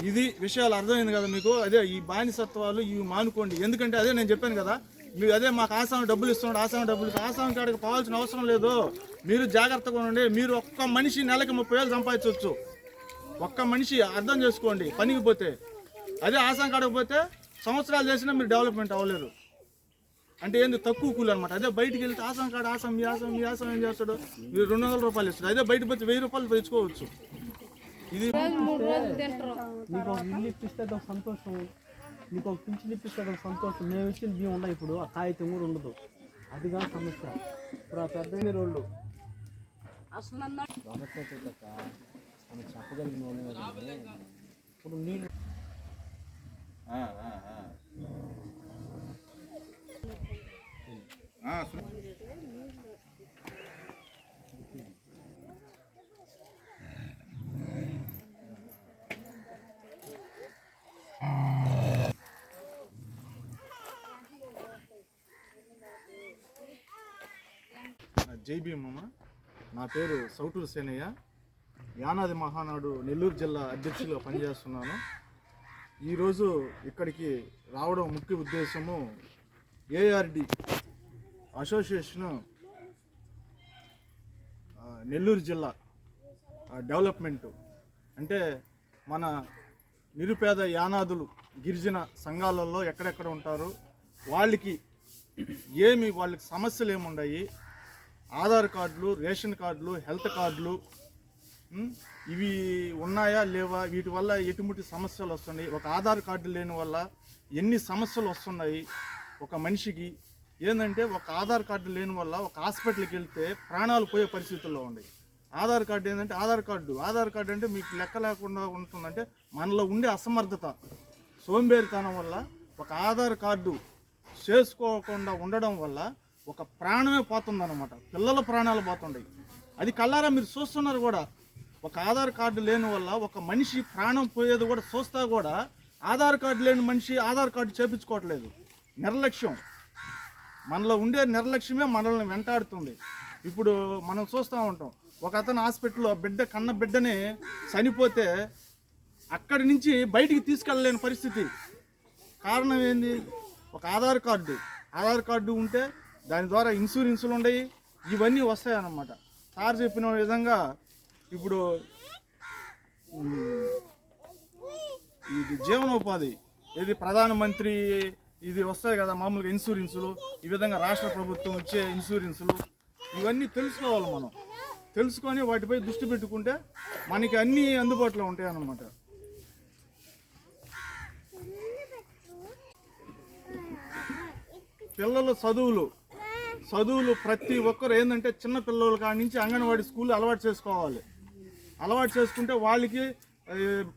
ఇది విషయాలు అర్థమైంది కదా మీకు. అదే ఈ బానిసత్వాలు ఇవి మానుకోండి. ఎందుకంటే అదే నేను చెప్పాను కదా, మీరు అదే మాకు ఆసాం డబ్బులు ఇస్తున్నాడు, ఆసాం కాడికి పోవాల్సిన అవసరం లేదు. మీరు జాగ్రత్తగా ఉండండి. మీరు ఒక్క మనిషి నెలకి 30,000 సంపాదించవచ్చు. ఒక్క మనిషి అర్థం చేసుకోండి పనికి పోతే. అదే ఆసాం కాడికి పోతే సంవత్సరాలు చేసినా మీరు డెవలప్మెంట్ అవ్వలేరు. అంటే ఏంది తక్కువ కూలి అనమాట. అదే బయటికి వెళ్తే మీ ఆసాం ఏం చేస్తాడు, మీరు 200 రూపాయలు ఇస్తాడు. అదే బయట పోతే 1000 రూపాయలు తెచ్చుకోవచ్చు. ఇది నీకు ఒక ఇల్లు ఇప్పిస్తే ఒక సంతోషం, నీకు ఒక పింఛన్ ఇప్పిస్తే ఒక సంతోషం. మేము ఇచ్చిన బియ్యం ఉన్నాయి, ఇప్పుడు ఆ కాగితం కూడా ఉండదు. అది కాదు సమస్య. ఇప్పుడు ఆ పెద్ద రోడ్లు చెప్పగలిగిన వాళ్ళు ఇప్పుడు నీళ్ళు జై భీమమ్మ. నా పేరు సౌటూరు సేనయ్య. యానాది మహానాడు నెల్లూరు జిల్లా అధ్యక్షులుగా పనిచేస్తున్నాను. ఈరోజు ఇక్కడికి రావడం ముఖ్య ఉద్దేశము ఏఆర్డి అసోసియేషను నెల్లూరు జిల్లా డెవలప్మెంట్ అంటే మన నిరుపేద యానాదులు గిరిజన సంఘాలలో ఎక్కడెక్కడ ఉంటారు, వాళ్ళకి సమస్యలు ఏమున్నాయి, ఆధార్ కార్డులు, రేషన్ కార్డులు, హెల్త్ కార్డులు ఇవి ఉన్నాయా లేవా, వీటి వల్ల ఎటువంటి సమస్యలు వస్తున్నాయి, ఒక ఆధార్ కార్డు లేని వల్ల ఎన్ని సమస్యలు వస్తున్నాయి ఒక మనిషికి. ఏంటంటే ఒక ఆధార్ కార్డు లేని వల్ల ఒక హాస్పిటల్కి వెళ్తే ప్రాణాలు పోయే పరిస్థితుల్లో ఉన్నాయి. ఆధార్ కార్డు ఏంటంటే ఆధార్ కార్డు అంటే మీకు లెక్క లేకుండా ఉంటుందంటే మనలో ఉండే అసమర్థత, సోంబేరితనం వల్ల ఒక ఆధార్ కార్డు చేసుకోకుండా ఉండడం వల్ల ఒక ప్రాణమే పోతుందన్నమాట. పిల్లల ప్రాణాలు పోతుంటాయి. అది కళ్ళారా మీరు చూస్తున్నారు కూడా. ఒక ఆధార్ కార్డు లేని వల్ల ఒక మనిషి ప్రాణం పోయేది కూడా చూస్తా కూడా ఆధార్ కార్డు లేని మనిషి ఆధార్ కార్డు చేపించుకోవట్లేదు. నిర్లక్ష్యం, మనలో ఉండే నిర్లక్ష్యమే మనల్ని వెంటాడుతుంది. ఇప్పుడు మనం చూస్తూ ఉంటాం, ఒక అతను హాస్పిటల్లో కన్న బిడ్డని చనిపోతే అక్కడి నుంచి బయటికి తీసుకెళ్ళలేని పరిస్థితి. కారణం ఏంది? ఒక ఆధార్ కార్డు ఉంటే దాని ద్వారా ఇన్సూరెన్సులు ఉన్నాయి, ఇవన్నీ వస్తాయన్నమాట. సార్ చెప్పిన విధంగా ఇప్పుడు ఇది జీవనోపాధి, ఇది ప్రధానమంత్రి ఇది వస్తాయి కదా మామూలుగా ఇన్సూరెన్సులు, ఈ విధంగా రాష్ట్ర ప్రభుత్వం వచ్చే ఇన్సూరెన్సులు, ఇవన్నీ తెలుసుకోవాలి. మనం తెలుసుకొని వాటిపై దృష్టి పెట్టుకుంటే మనకి అన్నీ అందుబాటులో ఉంటాయి అన్నమాట. పిల్లల చదువులు ప్రతి ఒక్కరు ఏంటంటే చిన్న పిల్లల కాడి నుంచి అంగన్వాడీ స్కూల్ అలవాటు చేసుకోవాలి. అలవాటు చేసుకుంటే వాళ్ళకి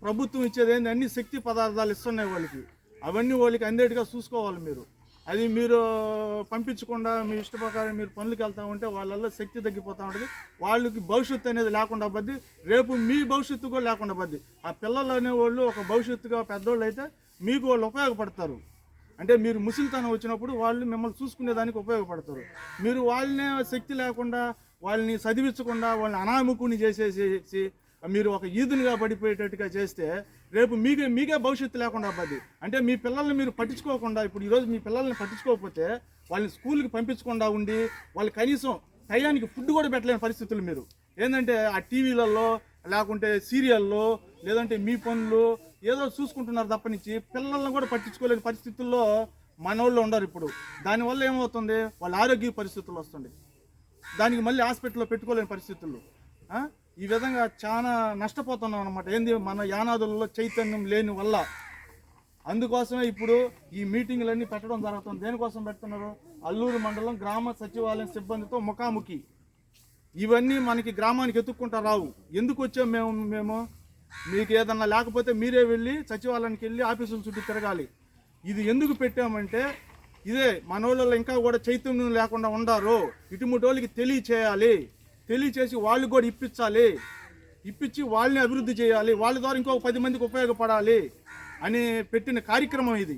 ప్రభుత్వం ఇచ్చేది ఏంటి, అన్ని శక్తి పదార్థాలు ఇస్తున్నాయి వాళ్ళకి. అవన్నీ వాళ్ళకి అందేట్టుగా చూసుకోవాలి మీరు. అది మీరు పంపించకుండా మీ ఇష్ట ప్రకారం మీరు పనులకు వెళ్తూ ఉంటే వాళ్ళల్లో శక్తి తగ్గిపోతూ ఉంటుంది. వాళ్ళకి భవిష్యత్తు అనేది లేకుండా పోద్ది. రేపు మీ భవిష్యత్తు కూడా లేకుండా పోద్ది. ఆ పిల్లలు అనేవాళ్ళు ఒక భవిష్యత్తుగా పెద్దోళ్ళు అయితే మీకు వాళ్ళు ఉపయోగపడతారు. అంటే మీరు ముసలితనం వచ్చినప్పుడు వాళ్ళు మిమ్మల్ని చూసుకునేదానికి ఉపయోగపడతారు. మీరు వాళ్ళనే శక్తి లేకుండా వాళ్ళని చదివించకుండా వాళ్ళని అనామకుని చేసేసి మీరు ఒక ఈదునిగా పడిపోయేటట్టుగా చేస్తే రేపు మీకే భవిష్యత్తు లేకుండా అవ్వద్ది. అంటే మీ పిల్లల్ని మీరు పట్టించుకోకుండా, ఇప్పుడు ఈరోజు మీ పిల్లల్ని పట్టించుకోకపోతే వాళ్ళని స్కూల్కి పంపించకుండా ఉండి వాళ్ళు కనీసం టయానికి ఫుడ్ కూడా పెట్టలేని పరిస్థితులు మీరు ఏంటంటే ఆ టీవీలలో లేకుంటే సీరియల్లో లేదంటే మీ పనులు ఏదో చూసుకుంటున్నారు తప్పనిచ్చి పిల్లల్ని కూడా పట్టించుకోలేని పరిస్థితుల్లో మనోళ్ళు ఉండరు. ఇప్పుడు దానివల్ల ఏమవుతుంది, వాళ్ళ ఆరోగ్య పరిస్థితులు వస్తుంది, దానికి మళ్ళీ హాస్పిటల్లో పెట్టుకోలేని పరిస్థితులు. ఈ విధంగా చాలా నష్టపోతున్నాం అనమాట. ఏంది, మన యానాదులలో చైతన్యం లేని వల్ల. అందుకోసమే ఇప్పుడు ఈ మీటింగులన్నీ పెట్టడం జరుగుతుంది. దేనికోసం పెడుతున్నారు? అల్లూరు మండలం గ్రామ సచివాలయం సిబ్బందితో ముఖాముఖి. ఇవన్నీ మనకి గ్రామానికి ఎత్తుక్కుంటా రావు. ఎందుకు వచ్చాం మేము మీకు ఏదన్నా లేకపోతే మీరే వెళ్ళి సచివాలయానికి వెళ్ళి ఆఫీసుల చుట్టూ తిరగాలి. ఇది ఎందుకు పెట్టామంటే ఇదే మనోళ్ళలో ఇంకా కూడా చైతన్యం లేకుండా ఉండారు. ఇటుముటోళ్ళకి తెలియచేసి వాళ్ళు కూడా ఇప్పించి వాళ్ళని అభివృద్ధి చేయాలి, వాళ్ళ ద్వారా ఇంకొక 10 మందికి ఉపయోగపడాలి అని పెట్టిన కార్యక్రమం ఇది.